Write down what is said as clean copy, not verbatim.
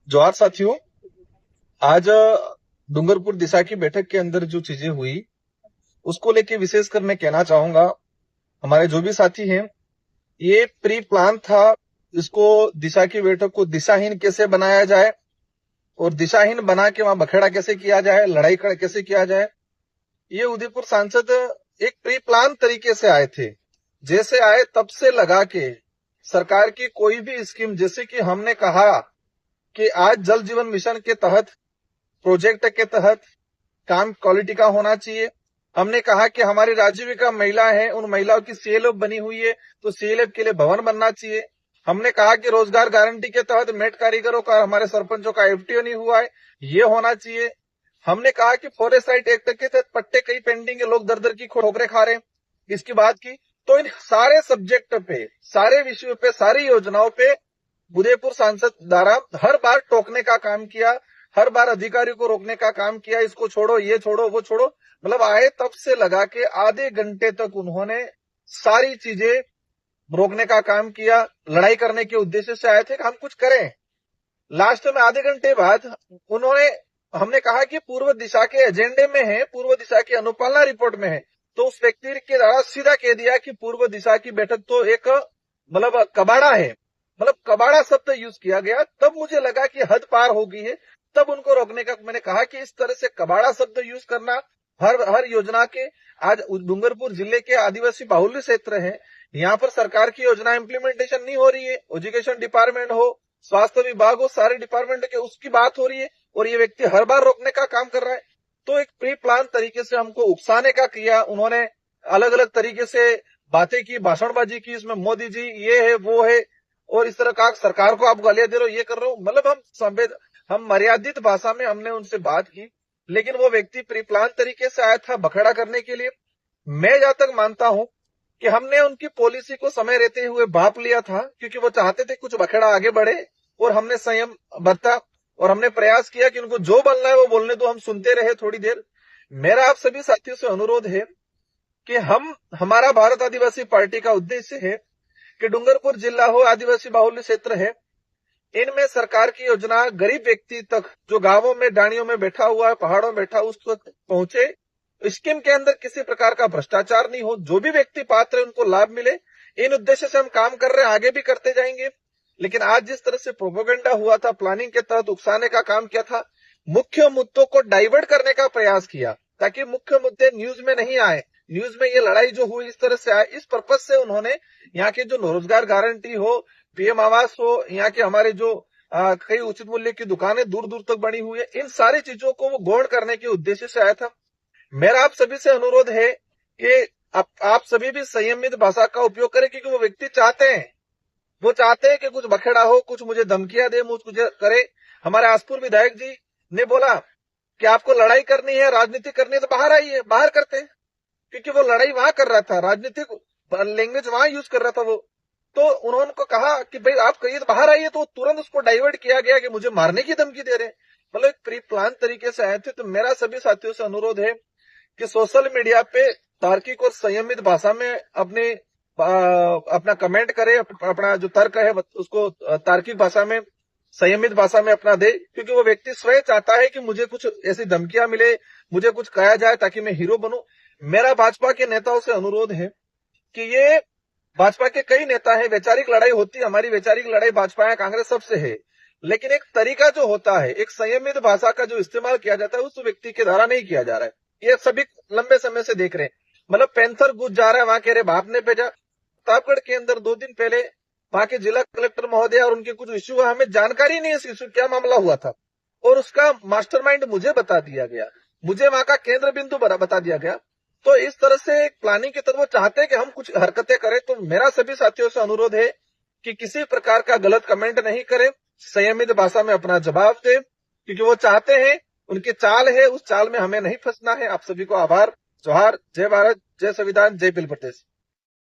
जोहार साथियों। आज डूंगरपुर दिशा की बैठक के अंदर जो चीजें हुई उसको लेके विशेषकर मैं कहना चाहूंगा, हमारे जो भी साथी हैं, ये प्री प्लान था। इसको दिशा की बैठक को दिशाहीन कैसे बनाया जाए और दिशाहीन बना के वहां बखेड़ा कैसे किया जाए, लड़ाई कैसे किया जाए, ये उदयपुर सांसद एक प्री प्लान तरीके से आए थे। जैसे आए तब से लगा के सरकार की कोई भी स्कीम, जैसे कि हमने कहा कि आज जल जीवन मिशन के तहत, प्रोजेक्ट के तहत काम क्वालिटी का होना चाहिए। हमने कहा कि हमारी राजीविका महिला है, उन महिलाओं की सीएलएफ बनी हुई है, तो सीएलएफ के लिए भवन बनना चाहिए। हमने कहा कि रोजगार गारंटी के तहत मेट कारीगरों का, हमारे सरपंचों का एफटीओ नहीं हुआ है, ये होना चाहिए। हमने कहा कि फॉरेस्ट राइट एक्ट के तहत पट्टे कई पेंडिंग है, लोग दर दर की ठोकरें खा रहे हैं, इसकी बात की। तो इन सारे सब्जेक्ट पे, सारे विषयों पे, सारी योजनाओं पे उदयपुर सांसद द्वारा हर बार टोकने का काम किया, हर बार अधिकारी को रोकने का काम किया, इसको छोड़ो, ये छोड़ो, वो छोड़ो। मतलब आए तब से लगा के आधे घंटे तक उन्होंने सारी चीजें रोकने का काम किया। लड़ाई करने के उद्देश्य से आए थे कि हम कुछ करें। लास्ट में आधे घंटे बाद उन्होंने, हमने कहा कि पूर्व दिशा के एजेंडे में है, पूर्व दिशा की अनुपालना रिपोर्ट में है, तो उस व्यक्ति के द्वारा सीधा कह दिया कि पूर्व दिशा की बैठक तो एक मतलब कबाड़ा है। मतलब कबाड़ा शब्द यूज किया गया। तब मुझे लगा कि हद पार हो गई है। तब उनको रोकने का मैंने कहा कि इस तरह से कबाड़ा शब्द यूज करना हर योजना के, आज डूंगरपुर जिले के आदिवासी बाहुल्य क्षेत्र है, यहाँ पर सरकार की योजना इम्प्लीमेंटेशन नहीं हो रही है। एजुकेशन डिपार्टमेंट हो, स्वास्थ्य विभाग हो, सारे डिपार्टमेंट के उसकी बात हो रही है और ये व्यक्ति हर बार रोकने का काम कर रहा है। तो एक प्री प्लान तरीके से हमको उकसाने का किया उन्होंने। अलग अलग तरीके से बातें की, भाषणबाजी की, इसमें मोदी जी ये है वो है, और इस तरह का सरकार को आप गालियां दे रहे हो, ये कर रहे हो। मतलब हम मर्यादित भाषा में हमने उनसे बात की, लेकिन वो व्यक्ति प्री प्लान तरीके से आया था बखेड़ा करने के लिए। मैं जहां तक मानता हूं कि हमने उनकी पॉलिसी को समय रहते हुए भाप लिया था, क्योंकि वो चाहते थे कुछ बखेड़ा आगे बढ़े, और हमने संयम बरता और हमने प्रयास किया कि उनको जो बोलना है वो बोलने दो, हम सुनते रहे थोड़ी देर। मेरा आप सभी साथियों से अनुरोध है कि हमारा भारत आदिवासी पार्टी का उद्देश्य है कि डूंगरपुर जिला हो, आदिवासी बाहुल्य क्षेत्र है, इनमें सरकार की योजना गरीब व्यक्ति तक, जो गांवों में डाणियों में बैठा हुआ है, पहाड़ों में बैठा, उस तक पहुंचे। स्कीम के अंदर किसी प्रकार का भ्रष्टाचार नहीं हो, जो भी व्यक्ति पात्र है उनको लाभ मिले। इन उद्देश्य से हम काम कर रहे हैं, आगे भी करते जाएंगे। लेकिन आज जिस तरह से प्रोपोगंडा हुआ था, प्लानिंग के तहत उकसाने का काम किया था, मुख्य मुद्दों को डाइवर्ट करने का प्रयास किया ताकि मुख्य मुद्दे न्यूज में नहीं आए, न्यूज में ये लड़ाई जो हुई इस तरह से आए, इस पर्पज से उन्होंने यहाँ के जो रोजगार गारंटी हो, पीएम आवास हो, यहाँ के हमारे जो कई उचित मूल्य की दुकानें दूर दूर तक बनी हुई है, इन सारी चीजों को वो गौण करने के उद्देश्य से आया था। मेरा आप सभी से अनुरोध है कि आप सभी भी संयमित भाषा का उपयोग करें, क्योंकि वो व्यक्ति चाहते हैं, वो चाहते हैं कि कुछ बखेड़ा हो, कुछ मुझे धमकियां दे, मुझ कुछ करे। हमारे आसपुर विधायक जी ने बोला कि आपको लड़ाई करनी है, राजनीति करनी है, तो बाहर आइए, बाहर करते हैं, क्योंकि वो लड़ाई वहां कर रहा था, राजनीतिक लैंग्वेज वहां यूज कर रहा था वो। तो उन्होंने को कहा कि भाई आप कहिए तो बाहर आइए, तो तुरंत उसको डाइवर्ट किया गया कि मुझे मारने की धमकी दे रहे हैं। मतलब एक प्री प्लान तरीके से आए थे। तो मेरा सभी साथियों से अनुरोध है कि सोशल मीडिया पे तार्किक और संयमित भाषा में अपना कमेंट करे, अपना जो तर्क है उसको तार्किक भाषा में, संयमित भाषा में अपना दे, क्योंकि वो व्यक्ति स्वयं चाहता है कि मुझे कुछ ऐसी धमकियां मिले, मुझे कुछ कहा जाए ताकि मैं हीरो बनूं। मेरा भाजपा के नेताओं से अनुरोध है कि ये भाजपा के कई नेता है, वैचारिक लड़ाई होती है, हमारी वैचारिक लड़ाई भाजपा या कांग्रेस सबसे है, लेकिन एक तरीका जो होता है, एक संयमित भाषा का जो इस्तेमाल किया जाता है, उस व्यक्ति के द्वारा नहीं किया जा रहा है। ये सभी लंबे समय से देख रहे हैं। मतलब पैंथर घुस जा रहा है, वहां कह रहे बाप ने भेजा। प्रतापगढ़ के अंदर 2 दिन पहले वहां के जिला कलेक्टर महोदय और उनके कुछ इश्यू, हमें जानकारी नहीं है इस इश्यू क्या मामला हुआ था, और उसका मास्टरमाइंड मुझे बता दिया गया, मुझे वहां का केंद्र बिंदु बता दिया गया। तो इस तरह से एक प्लानिंग की तरफ वो चाहते हैं कि हम कुछ हरकतें करें। तो मेरा सभी साथियों से अनुरोध है कि किसी प्रकार का गलत कमेंट नहीं करें, संयमित भाषा में अपना जवाब दें, क्योंकि वो चाहते हैं, उनकी चाल है, उस चाल में हमें नहीं फंसना है। आप सभी को आभार। जोहार, जय भारत, जय संविधान, जय बिल प्रदेश।